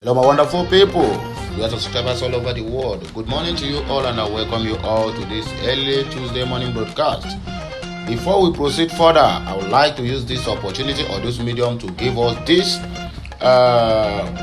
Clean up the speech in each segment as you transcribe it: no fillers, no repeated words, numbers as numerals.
Hello, my wonderful people. You are subscribers all over the world. Good morning to you all, and I welcome you all to this early Tuesday morning broadcast. Before we proceed further, I would like to use this opportunity or this medium to give us this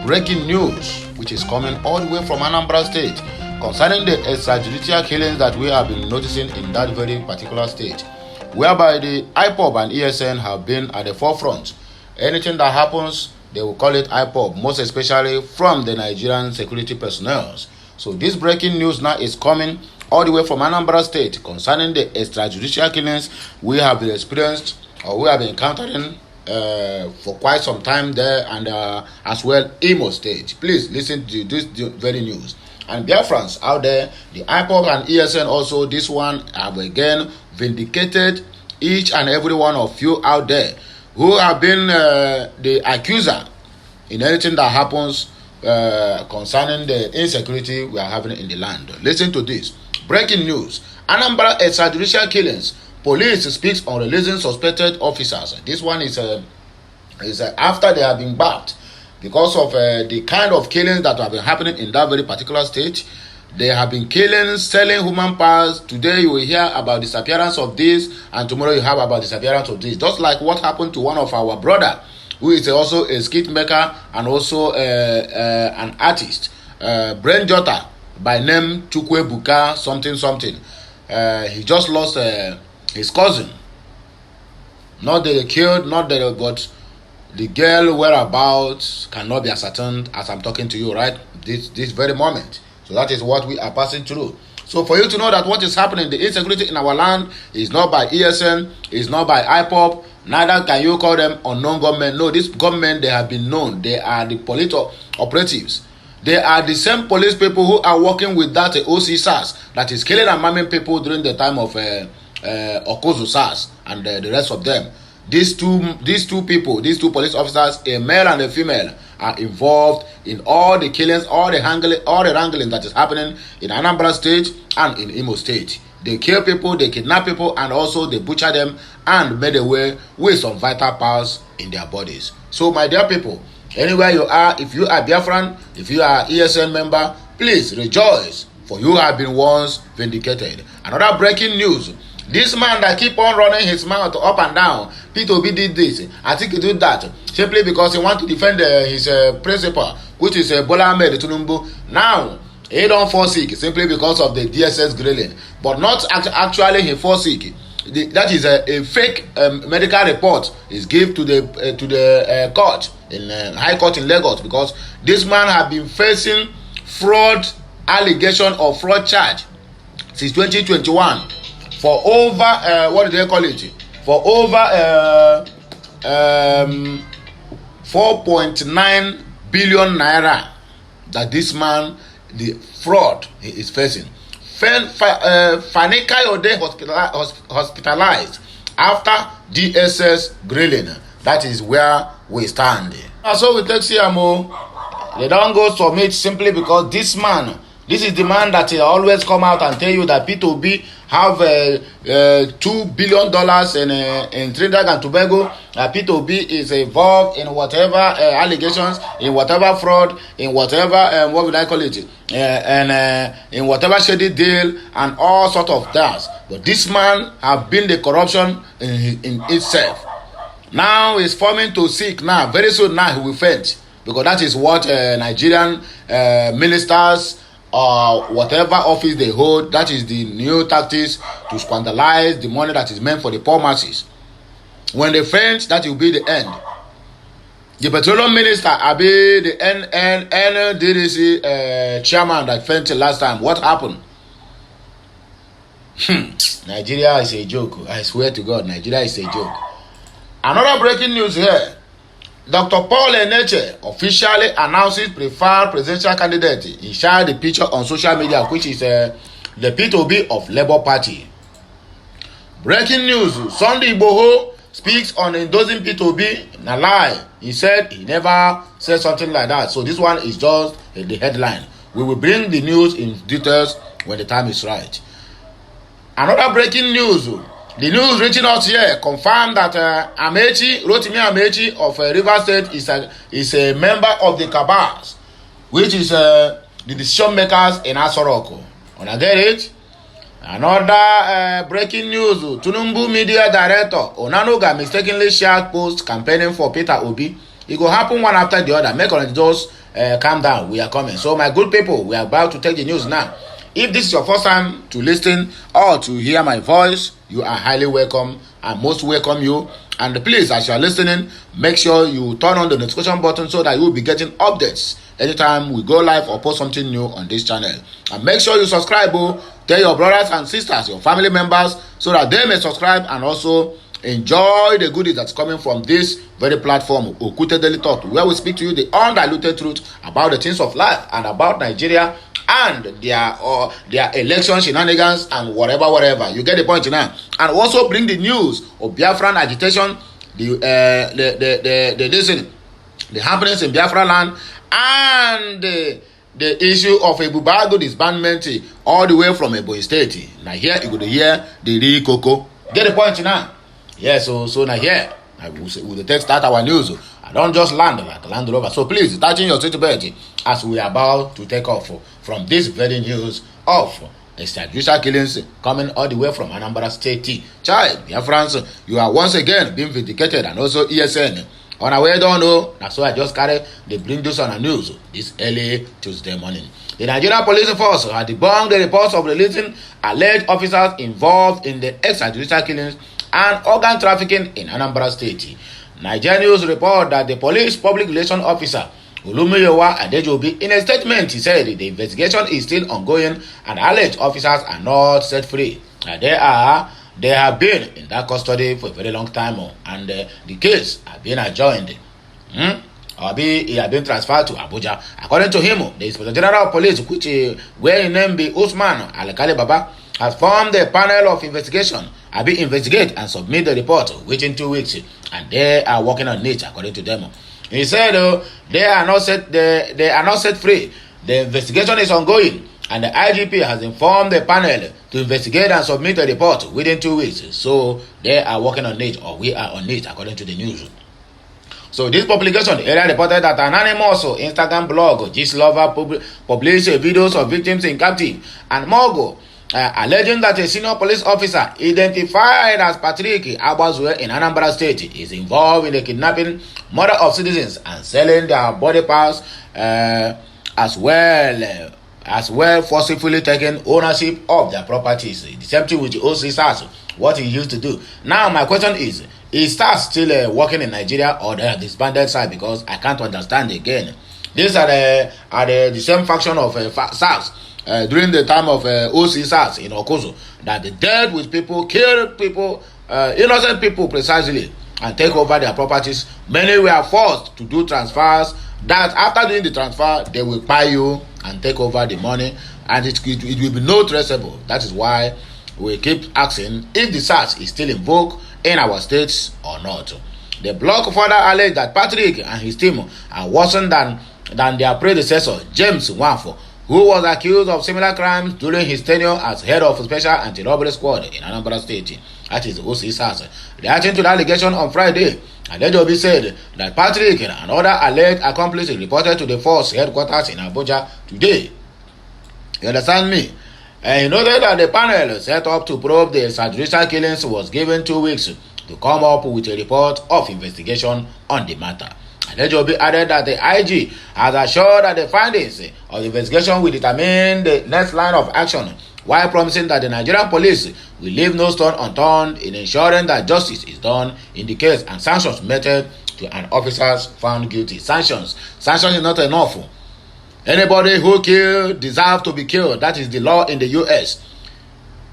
breaking news, which is coming all the way from Anambra State, concerning the extrajudicial killings that we have been noticing in that very particular state, whereby the IPOB and ESN have been at the forefront. Anything that happens, they will call it IPOB, most especially from the Nigerian security personnel. So this breaking news now is coming all the way from Anambra State concerning the extrajudicial killings we have been experienced or we have been encountering for quite some time there, and as well Imo State. Please listen to this very news. And Biafrans out there, the IPOB and ESN also, this one have again vindicated each and every one of you out there who have been the accuser in anything that happens concerning the insecurity we are having in the land. Listen to this. Breaking news. Anambra extrajudicial killings. Police speaks on releasing suspected officers. This one is after they have been backed because of the kind of killings that have been happening in that very particular state. They have been killing, selling human parts. Today you will hear about the disappearance of this, and tomorrow you have about the disappearance of this. Just like what happened to one of our brother, who is also a skit maker and also an artist, Brain Jota, by name Chukwe Buka something. He just lost his cousin. Not that they killed, but the girl whereabouts cannot be ascertained as I'm talking to you right this very moment. So that is what we are passing through. So for you to know that what is happening, the insecurity in our land is not by ESN, is not by IPOB, neither can you call them unknown government. No, these government, they have been known. They are the police operatives. They are the same police people who are working with that OC SARS that is killing and maiming people during the time of Okozu SARS and the rest of them. These two people, these two police officers, a male and a female, are involved in all the killings, all the wrangling that is happening in Anambra State and in Imo State. They kill people, they kidnap people, and also they butcher them and made away with some vital parts in their bodies. So, my dear people, anywhere you are, if you are Biafran, if you are ESN member, please rejoice, for you have been once vindicated. Another breaking news. This man that keep on running his mouth up and down, P2B did this, I think he did that, simply because he want to defend his principal, which is Bola Ahmed Tinubu. Now, he don't fall sick simply because of the DSS grilling, but not actually he fall sick. That is a fake medical report is given to the court in High Court in Lagos, because this man have been facing fraud allegation or fraud charge since 2021. For over what do they call it? For over 4.9 billion naira that this man, the fraud, he is facing. Fani Kayode hospitalized after DSS grilling. That is where we stand. So we take CMO. They don't go submit simply because this is the man that always come out and tell you that P2B have $2 billion in Trinidad and Tobago. P2B is involved in whatever allegations, in whatever fraud, in whatever, what would I call it, and in whatever shady deal and all sort of that. But this man have been the corruption in itself. Now he's forming to seek now. Very soon now he will faint, because that is what Nigerian ministers or whatever office they hold, that is the new tactics to squanderize the money that is meant for the poor masses. When they faint, that will be the end. The petroleum minister, Abi, the NDDC chairman that fainted last time, what happened? Nigeria is a joke. I swear to God, Nigeria is a joke. Another breaking news here. Dr. Paul Eneche officially announces preferred presidential candidate. He shared the picture on social media, which is the P2B of Labour Party. Breaking news. Sunday Igboho speaks on endorsing P2B. Na lie. He said he never said something like that. So this one is just the headline. We will bring the news in details when the time is right. Another breaking news. The news reaching us here confirmed that Rotimi Amechi of Rivers State is a member of the cabals which is the decision makers in Asoroko. Wanna get it? Another breaking news: Tunumbu media director Onanuga mistakenly shared post campaigning for Peter Obi. It will happen one after the other. Make on just calm down. We are coming. So my good people, we are about to take the news now. If this is your first time to listen or to hear my voice, you are highly welcome. I most welcome you. And please, as you are listening, make sure you turn on the notification button so that you will be getting updates anytime we go live or post something new on this channel. And make sure you subscribe. Tell your brothers and sisters, your family members, so that they may subscribe and also enjoy the goodies that's coming from this very platform, Okute Daily Talk, where we speak to you the undiluted truth about the things of life and about Nigeria and their election shenanigans and whatever. You get the point now. And also bring the news of Biafran agitation, the happenings in Biafra land, and the issue of a Bubago disbandment all the way from Ebonyi State. Now here you go to hear the real cocoa. Get the point now. Yeah, so now here we'll take start our news. I don't just land like a Land Rover. So please, touching your seatbelt as we are about to take off from this very news of extrajudicial killings coming all the way from Anambra State. Child, dear friends, you are once again being vindicated, and also ESN. On our way, don't know. That's why I just carry the bring this on the news this early Tuesday morning. The Nigerian police force had debunked the reports of releasing alleged officers involved in the extrajudicial killings and organ trafficking in Anambra State. Nigerian news report that the police public relations officer Olumiyowa Adejobi, in a statement, he said the investigation is still ongoing and alleged officers are not set free. They have been in that custody for a very long time, and the case has been adjourned. He has been transferred to Abuja. According to him, the Inspector General of Police, which where his name be Usman Alekale Baba, has formed a panel of investigate and submit the report within 2 weeks, and they are working on it according to them. He said they are not set free. The investigation is ongoing, and the IGP has informed the panel to investigate and submit a report within 2 weeks. So they are working on it, or we are on it, according to the news. So this publication earlier reported that an anonymous Instagram blog, Lover, published videos of victims in captive and Mogo, alleging that a senior police officer identified as Patrick Abazue in Anambra State is involved in the kidnapping, murder of citizens, and selling their body parts, as well forcibly taking ownership of their properties. The same thing with the OC SARS, what he used to do. Now my question is SARS still working in Nigeria, or they are disbanded side? Because I can't understand again. These are the same faction of SARS. During the time of OC SARS in Okozo, that they dealt with people, killed people, innocent people precisely, and take over their properties. Many were forced to do transfers, that after doing the transfer, they will buy you and take over the money, and it will be no traceable. That is why we keep asking if the SARS is still in vogue in our states or not. The blog further alleged that Patrick and his team are worse than their predecessor, James Nwafo, who was accused of similar crimes during his tenure as head of Special Anti-Robbery Squad in Anambra State. That is OC SARS. Reacting to the allegation on Friday, Adejobi said that Patrick and other alleged accomplices reported to the force headquarters in Abuja today. You understand me? And he noted that the panel set up to probe the extrajudicial killings was given 2 weeks to come up with a report of investigation on the matter. Adejobi added that the IG has assured that the findings of the investigation will determine the next line of action, while promising that the Nigerian police will leave no stone unturned in ensuring that justice is done in the case and sanctions meted to an officers found guilty. Sanctions is not enough. Anybody who killed deserves to be killed. That is the law in the US.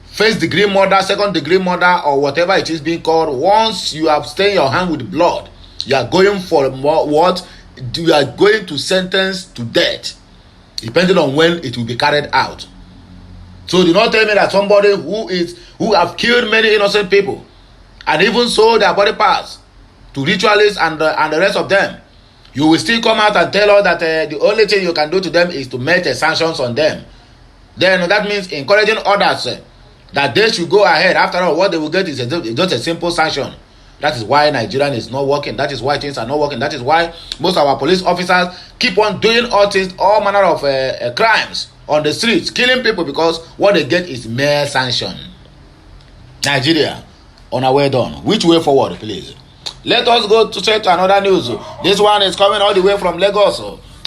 First degree murder, second degree murder, or whatever it is being called, once you have stained your hand with blood, you are going for what? You are going to sentence to death, depending on when it will be carried out. So do not tell me that somebody who have killed many innocent people and even sold their body parts to ritualists and the rest of them, you will still come out and tell us that the only thing you can do to them is to make sanctions on them. Then that means encouraging others that they should go ahead. After all, what they will get is just a simple sanction. That is why Nigerian is not working. That is why things are not working. That is why most of our police officers keep on doing all manner of crimes on the streets, killing people, because what they get is mere sanction. Nigeria, on our way done. Which way forward, please? Let us go straight to another news. This one is coming all the way from Lagos.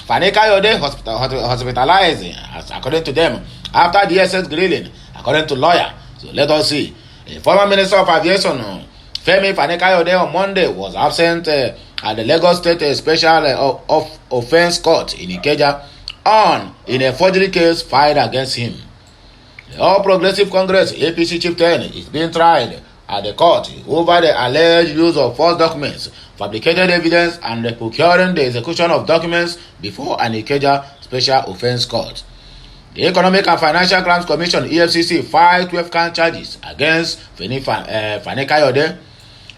Fani Kayode hospitalized, according to them, after DSS grilling, according to lawyer. So let us see. The former Minister of Aviation, Femi Fani Kayode, on Monday was absent at the Lagos State Special Offense Court in Ikeja in a forgery case filed against him. The All Progressive Congress APC chieftain is being tried at the court over the alleged use of false documents, fabricated evidence, and procuring the execution of documents before an Ikeja Special Offense Court. The Economic and Financial Crimes Commission (EFCC) filed 12 count charges against Fani Kayode.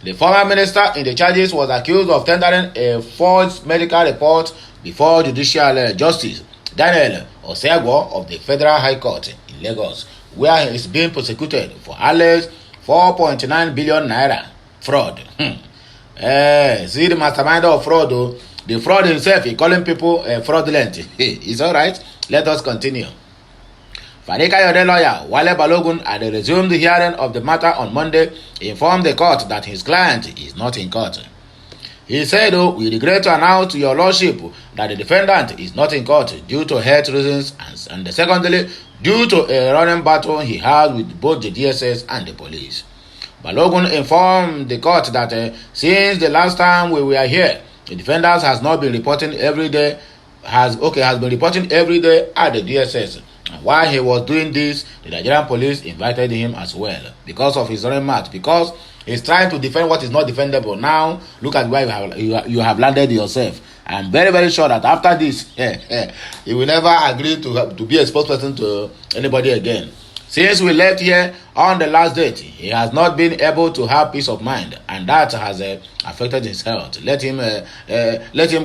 The former minister in the charges was accused of tendering a forged medical report before Judicial Justice Daniel Osegwo of the Federal High Court in Lagos, where he is being prosecuted for alleged 4.9 billion naira fraud. See the mastermind of fraud, though. The fraud himself, he calling people fraudulent. It's all right. Let us continue. Fani Kayode lawyer Wale Balogun, at the resumed hearing of the matter on Monday, informed the court that his client is not in court. He said, "We regret to announce to your lordship that the defendant is not in court due to health reasons and secondly, due to a running battle he had with both the DSS and the police." Balogun informed the court that since the last time we were here, the defendant has been reporting every day at the DSS. And while he was doing this, the Nigerian police invited him as well because of his running mouth, because he's trying to defend what is not defendable. Now, look at where you have landed yourself. I'm very, very sure that after this, he will never agree to be a spokesperson to anybody again. Since we left here on the last date, he has not been able to have peace of mind, and that has affected his health. Let him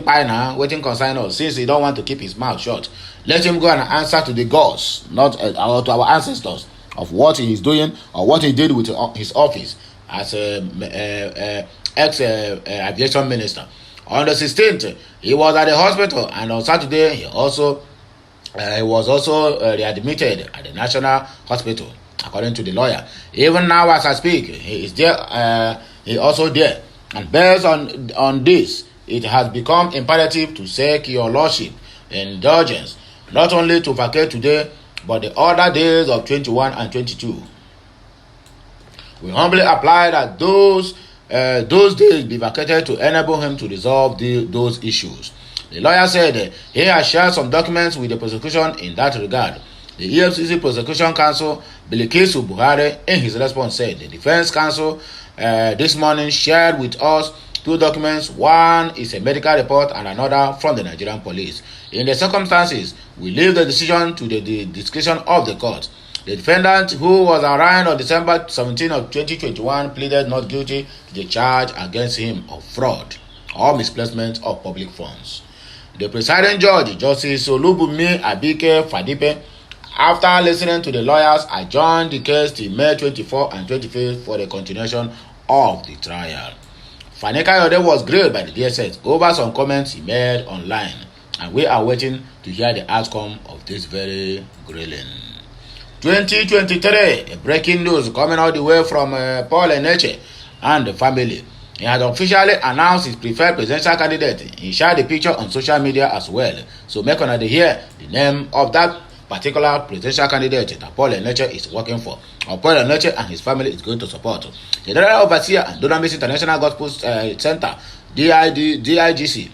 pine now, waiting concern us, since he don't want to keep his mouth shut. Let him go and answer to the gods, not to our ancestors, of what he is doing or what he did with his office as ex-aviation minister. On the 16th, he was at the hospital, and on Saturday, he was also readmitted at the National Hospital, according to the lawyer. Even now, as I speak, he is there. He also there. And based on this, it has become imperative to seek your lordship indulgence, not only to vacate today, but the other days of 21 and 22. We humbly apply that those days be vacated to enable him to resolve those issues. The lawyer said he has shared some documents with the prosecution in that regard. The EFCC Prosecution Counsel, Bilikisu Buhari, in his response said the defense counsel this morning shared with us 2 documents. One is a medical report and another from the Nigerian police. In the circumstances, we leave the decision to the discretion of the court. The defendant, who was arraigned on December 17 of 2021, pleaded not guilty to the charge against him of fraud or misplacement of public funds. The presiding judge, Justice Olubunmi Abike Fadipe, after listening to the lawyers, adjourned the case till May 24 and 25 for the continuation of the trial. Fani Kayode was grilled by the DSS over some comments he made online, and we are waiting to hear the outcome of this very grilling. 2023, breaking news coming all the way from Paul Eneche and the family. He has officially announced his preferred presidential candidate. He shared the picture on social media as well. So make sure to hear the name of that particular presidential candidate that Paul Eneche is working for, or Paul Eneche and his family is going to support. The General Overseer and Dunamis International Gospel Center, DIGC,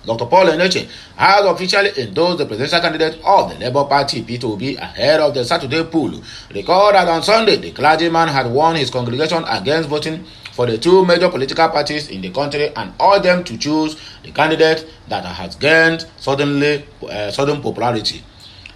Dr. Paul Eneche, has officially endorsed the presidential candidate of the Labour Party, P2B, ahead of the Saturday poll. Recall that on Sunday, the clergyman had warned his congregation against voting for the 2 major political parties in the country and urged them to choose the candidate that has gained sudden popularity.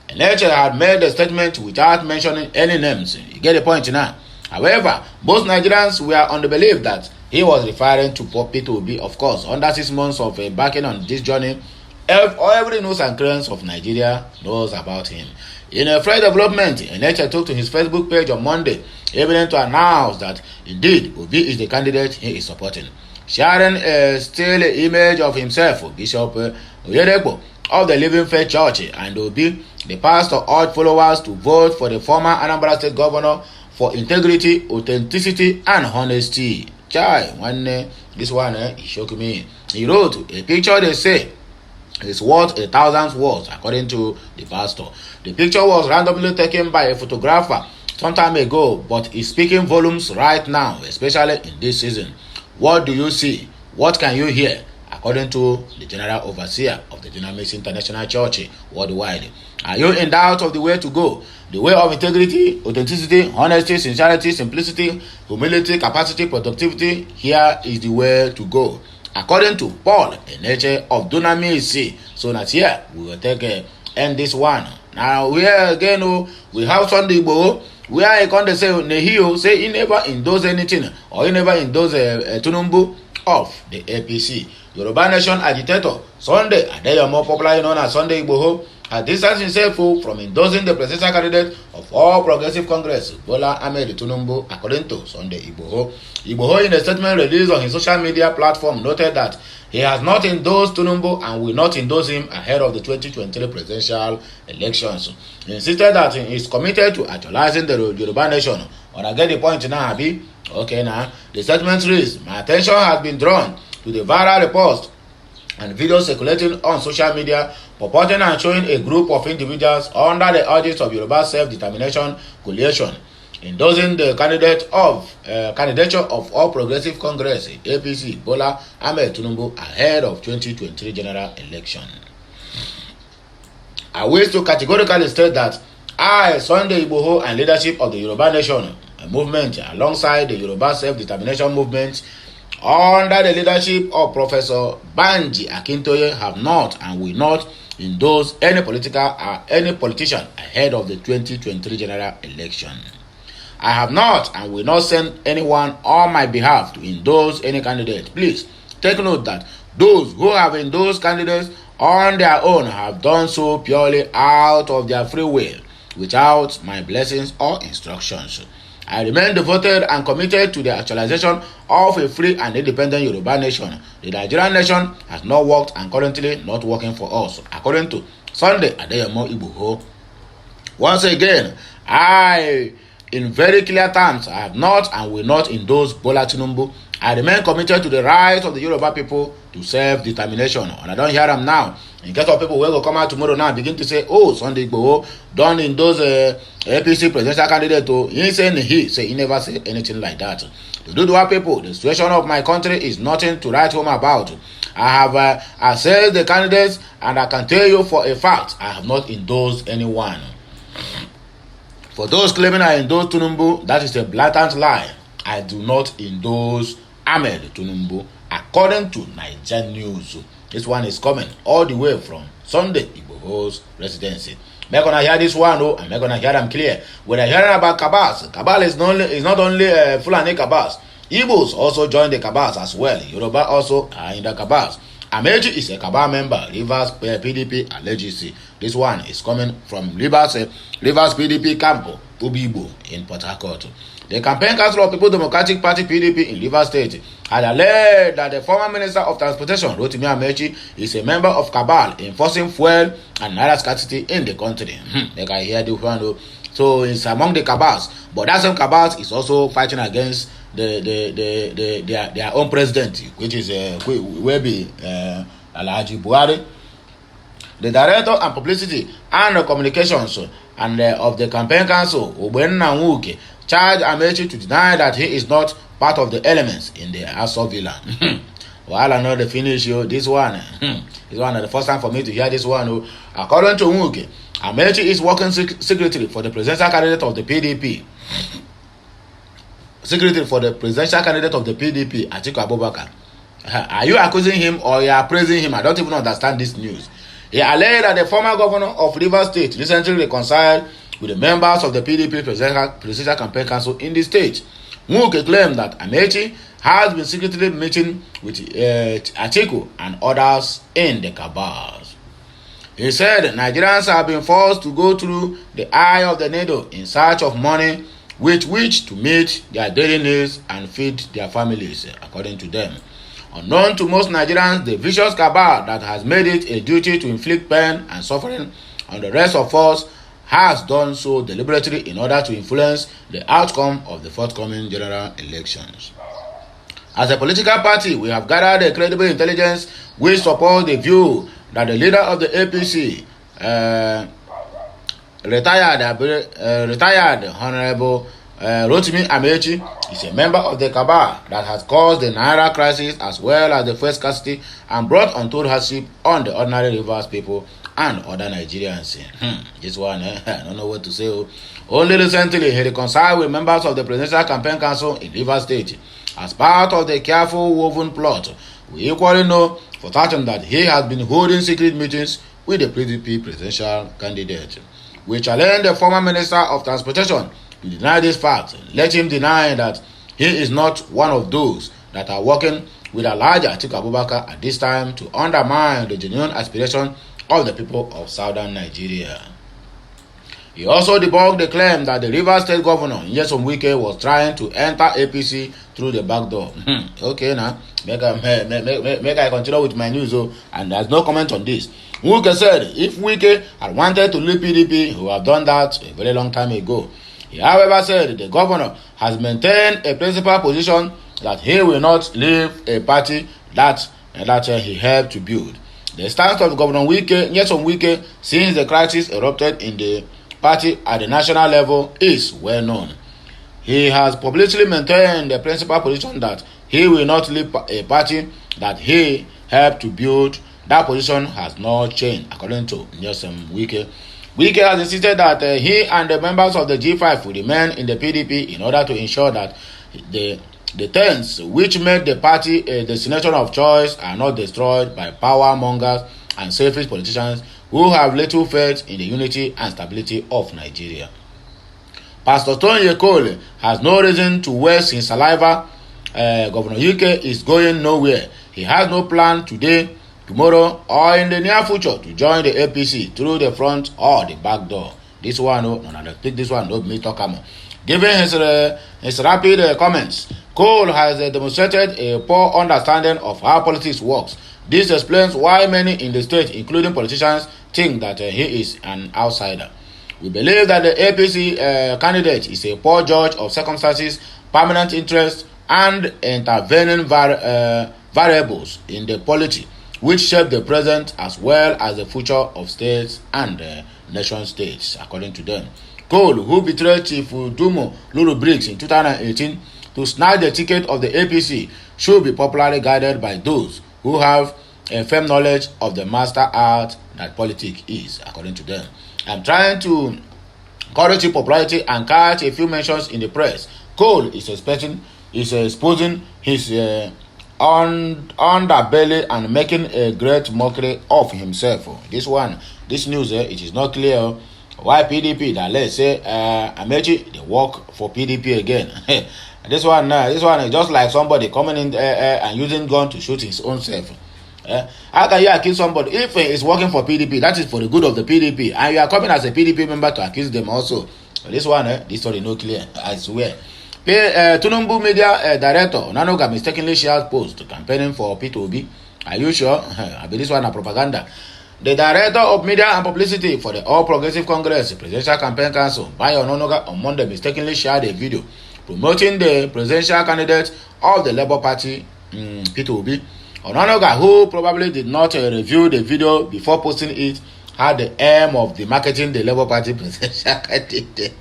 Eneche had made the statement without mentioning any names. You get the point now. However, most Nigerians were on the belief that he was referring to P2B, of course, under 6 months of embarking on this journey Every news and crannies of Nigeria knows about him. In a fresh development, Enenche took to his Facebook page on Monday, evident to announce that indeed Obi is the candidate he is supporting. Sharing a still image of himself, Bishop Oyedepo of the Living Faith Church, and Obi, the pastor, urged followers to vote for the former Anambra State Governor for integrity, authenticity, and honesty. Chai, this one, he shocked me. He wrote a picture, they say, is worth 1,000 words, according to the pastor. The picture was randomly taken by a photographer some time ago, but is speaking volumes right now, especially in this season. What do you see? What can you hear? According to the General Overseer of the Dunamis International Church worldwide. Are you in doubt of the way to go? The way of integrity, authenticity, honesty, sincerity, simplicity, humility, capacity, productivity. Here is the way to go. According to Paul, a nature of Dunamis. So that here we will take end this one. Now we again we have Sunday Igbo where I can't say Nehio say he never endorse anything or he never endorse Tunumbu of the APC. Yoruba Nation agitator Sunday Adeyemo, popularly known as Sunday Igboho, has distanced himself from endorsing the presidential candidate of All Progressive Congress, Bola Ahmed Tinubu, according to Sunday Igboho. Igboho, in a statement released on his social media platform, noted that he has not endorsed Tinubu and will not endorse him ahead of the 2023 presidential elections. He insisted that he is committed to actualizing the Yoruba Nation. When I get the point now, Abi, okay now, the statement reads, my attention has been drawn to the viral reports and videos circulating on social media purporting and showing a group of individuals under the urges of Yoruba Self-Determination Coalition endorsing the candidature of All Progressive Congress APC Bola Ahmed Tinubu ahead of 2023 general election. I wish to categorically state that I, Sunday Igboho, and leadership of the Yoruba Nation movement alongside the Yoruba Self-Determination movement under the leadership of Professor Banji Akintoye have not and will not endorse any politician ahead of the 2023 general election. I have not and will not send anyone on my behalf to endorse any candidate. Please take note that those who have endorsed candidates on their own have done so purely out of their free will, without my blessings or instructions. I remain devoted and committed to the actualization of a free and independent Yoruba nation. The Nigerian nation has not worked and currently not working for us, according to Sunday Adeyemo Igboho. Once again, I, in very clear terms, I have not and will not endorse Bola Tinubu. I remain committed to the right of the Yoruba people to self-determination. And I don't hear them now. In case of people who will come out tomorrow now and begin to say, oh, Sunday Igboho don't endorse APC presidential candidate. He never said anything like that. The Dudua people, the situation of my country is nothing to write home about. I have assessed the candidates and I can tell you for a fact, I have not endorsed anyone. For those claiming I endorse Tinubu, that is a blatant lie. I do not endorse Ahmed Tinubu, according to Niger News. This one is coming all the way from Sunday Igboho's residency. I'm gonna hear this one, I'm gonna hear them clear. When I hear about Kabas, Kabal is not only Fulani Kabas. Igbos also join the Kabas as well. Yoruba also are in the Kabas. Amechi is a Kabal member, Rivers PDP allegiance. This one is coming from Rivers PDP camp, Ubibo in Port Harcourt. The campaign council of People Democratic Party PDP in Rivers State had alleged that the former Minister of Transportation, Rotimi Amechi, is a member of Cabal enforcing fuel and naira scarcity in the country. They can hear the one. So it's among the Cabals, but that same Cabals is also fighting against their own president, which is will be Alhaji Buhari. The director and publicity and communications and of the campaign council, Obenna Nwuke, charged Amechi to deny that he is not part of the elements in the Aso Villa. While I know the finish, this one is one of the first time for me to hear this one. According to Nwuke, Amechi is working secretly for the presidential candidate of the PDP. Secretary for the presidential candidate of the PDP, Atiku Abubakar. Are you accusing him or you are praising him? I don't even understand this news. He alleged that the former governor of Rivers State recently reconciled with the members of the PDP presidential campaign council in the state. Nwuke claimed that Amechi has been secretly meeting with Atiku and others in the cabals. He said Nigerians have been forced to go through the eye of the needle in search of money with which to meet their daily needs and feed their families, according to them. Unknown to most Nigerians, the vicious cabal that has made it a duty to inflict pain and suffering on the rest of us has done so deliberately in order to influence the outcome of the forthcoming general elections. As a political party, we have gathered a credible intelligence which supports the view that the leader of the APC, retired Honorable Rotimi Amechi, is a member of the cabal that has caused the Naira crisis as well as the fuel scarcity and brought untold hardship on the ordinary Rivers people and other Nigerians. This one, I don't know what to say. Only recently, he reconciled with members of the Presidential Campaign Council in Rivers State. As part of the careful woven plot, we equally know for certain that he has been holding secret meetings with the PDP presidential candidate. We challenge the former Minister of Transportation to deny this fact. Let him deny that he is not one of those that are working with Alhaji Atiku Abubakar at this time to undermine the genuine aspiration of the people of southern Nigeria. He also debunked the claim that the Rivers State Governor Nyesom Wike was trying to enter APC through the back door. Okay, now make I continue with my news, and there's no comment on this. Wike said if Wike had wanted to leave PDP, he would have done that a very long time ago. He, however, said the governor has maintained a principal position that he will not leave a party that he helped to build. The stance of Governor Nyesom Wike, since the crisis erupted in the party at the national level, is well known. He has publicly maintained the principal position that he will not leave a party that he helped to build. That position has not changed, according to Nyesom Wike. Wike has insisted that he and the members of the G5 will remain in the PDP in order to ensure that the things which made the party a destination of choice are not destroyed by power mongers and selfish politicians who have little faith in the unity and stability of Nigeria. Pastor Tony Ekole has no reason to waste his saliva. Governor Wike is going nowhere. He has no plan today, tomorrow, or in the near future to join the APC through the front or the back door. This one, this one, no me talk about. Given his rapid comments, Cole has demonstrated a poor understanding of how politics works. This explains why many in the state, including politicians, think that he is an outsider. We believe that the APC candidate is a poor judge of circumstances, permanent interests, and intervening variables in the polity, which shape the present as well as the future of states and nation states, according to them. Cole, who betrayed Chief Dumo Lulu Briggs in 2018 to snatch the ticket of the APC, should be popularly guided by those who have a firm knowledge of the master art that politics is, according to them. I'm trying to encourage popularity and catch a few mentions in the press. Cole is exposing his underbelly and making a great mockery of himself. This news, it is not clear why PDP, that let's say Amechi, they work for PDP again. This one is just like somebody coming in and using gun to shoot his own self. How can you accuse somebody if it's working for PDP? That is for the good of the PDP, and you are coming as a PDP member to accuse them also. This story no clear, I swear. Tunumbu Media Director Onanoga mistakenly shared post campaigning for P2B. Are you sure? I believe this one is propaganda. The Director of Media and Publicity for the All Progressive Congress Presidential Campaign Council, Bayo Ononoga, on Monday mistakenly shared a video promoting the presidential candidate of the Labour Party, P2B. Ononoga, who probably did not review the video before posting it, had the aim of marketing the Labour Party presidential candidate.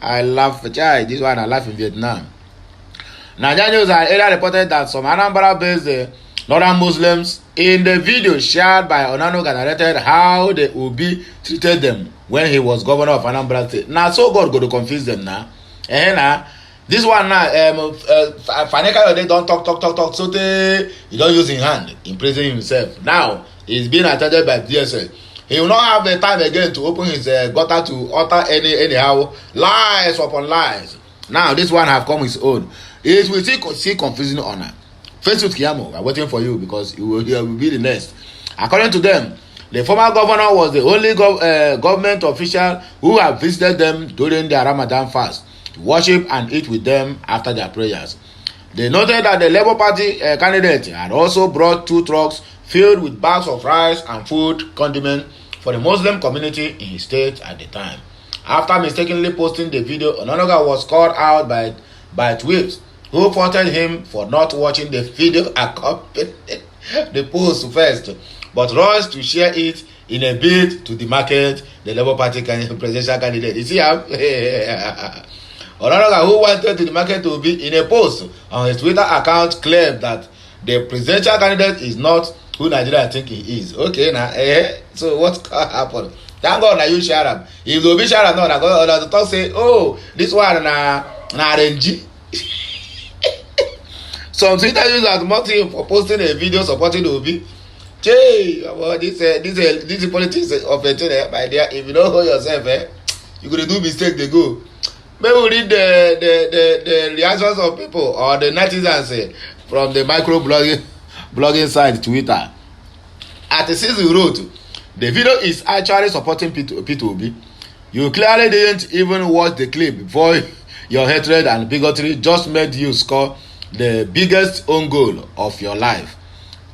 I laugh, this one I laugh in Vietnam. Nigerian news had earlier reported that some Anambra-based Northern Muslims in the video shared by Ononoga narrated how the Obi treated them when he was governor of Anambra State. Now, so God go to confuse them now. This one now, Faneka they don't talk, so he don't use his hand in praising himself. Now, he's being attended by DSS. He will not have the time again to open his gutter to utter anyhow lies upon lies. Now, this one have come his own. It will see confusing honor. Face with Kiamo, we are waiting for you because you will be the next. According to them, The former governor was the only government official who had visited them during their Ramadan fast to worship and eat with them after their prayers. They noted that the Labour Party candidate had also brought 2 trucks filled with bags of rice and food condiments for the Muslim community in his state at the time. After mistakenly posting the video, Ononoga was called out by tweets who faulted him for not watching the video accompanying the post first, but rushed to share it in a bid to demarcate the Labour Party presidential candidate. You see how Ononoga, who wanted to demarcate Obi, in a post on his Twitter account, claimed that the presidential candidate is not who Nigeria think he is. Okay, now, so what happened? Thank God that you share them. If Obi share them, no, na God to talk say, oh, this one na RNG. Some Twitter users mocked him for posting a video supporting Obi. Hey, well, this politics of a thing, my dear. If you don't hold yourself, you're gonna do mistake. They go. Maybe we read the reactions of people or the netizens from the micro blogging site Twitter. At the season wrote, the video is actually supporting P2B. You clearly didn't even watch the clip before your hatred and bigotry just made you score the biggest own goal of your life.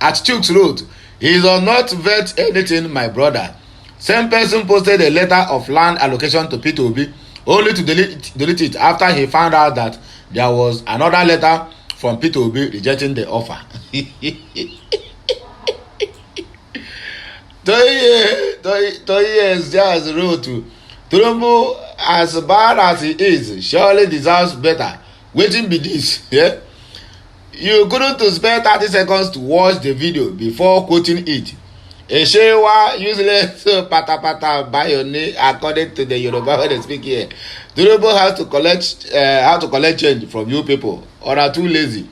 At Chooks wrote, he does not vet anything, my brother. Same person posted a letter of land allocation to P2B only to delete it after he found out that there was another letter from P2B rejecting the offer. Toye just wrote to Trumbo, as bad as he is, surely deserves better. Waiting be this, yeah? You couldn't spare 30 seconds to watch the video before quoting it. Eshewa useless pata bayone, according to the Yoruba when they speak here. Trumbo has to collect change from you people, or are too lazy.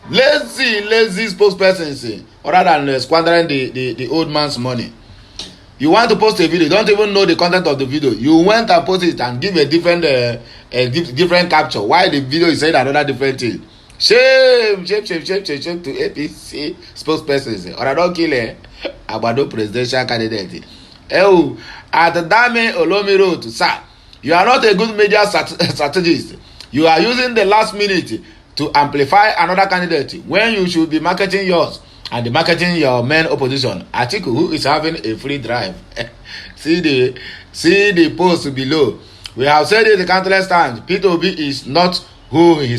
Lazy spokesperson, rather than squandering the old man's money. You want to post a video, you don't even know the content of the video. You went and post it and give a different capture. Why the video is saying another different thing? Shame to APC spokespersons. Or I don't kill Abado presidential candidate. At the Dame Olomi Road, sir, you are not a good media strategist. You are using the last minute to amplify another candidate when you should be marketing yours and marketing your main opposition. Atiku, who is having a free drive. see the post below. We have said it countless times. P2B is not who he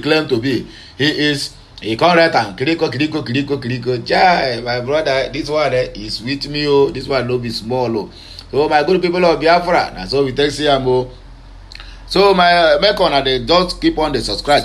claimed to be. He is a correct and kiriko. Jai, my brother, this one is with me. Oh, this one no be small. Oh. So my good people of Biafra, that's all we take CMO. So make on they just keep on the subscribe,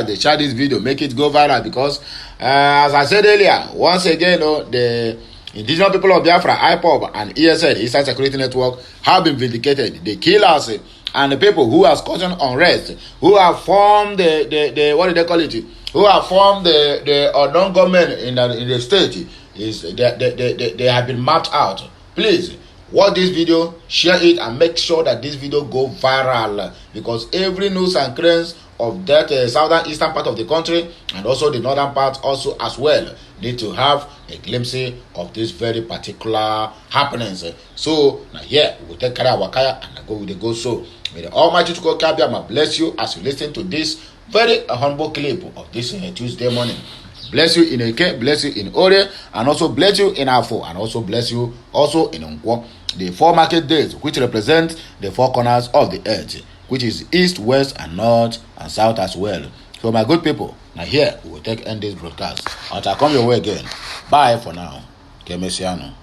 they share this video, make it go viral, because as I said earlier, once again, the indigenous people of Biafra, IPOB and ESN, Eastern Security Network, have been vindicated. The killers and the people who are causing unrest, who have formed the what do they call it? Who have formed the unknown government in the state, they have been mapped out. Please watch this video, share it, and make sure that this video go viral, because every news and cranes of that southern eastern part of the country and also the northern part also as well need to have a glimpse of this very particular happenings. So now here we will take care of our kaya and go with the go. So may the Almighty Kabiyama bless you as you listen to this very humble clip of this Tuesday morning. Bless you in Eke, bless you in Ore, and also bless you in Afo, and also bless you also in Nkwo. The 4 market days, which represent the 4 corners of the earth, which is east, west, and north, and south as well. So my good people, now here we will end this broadcast. Until I come your way again. Bye for now. Kemesiano.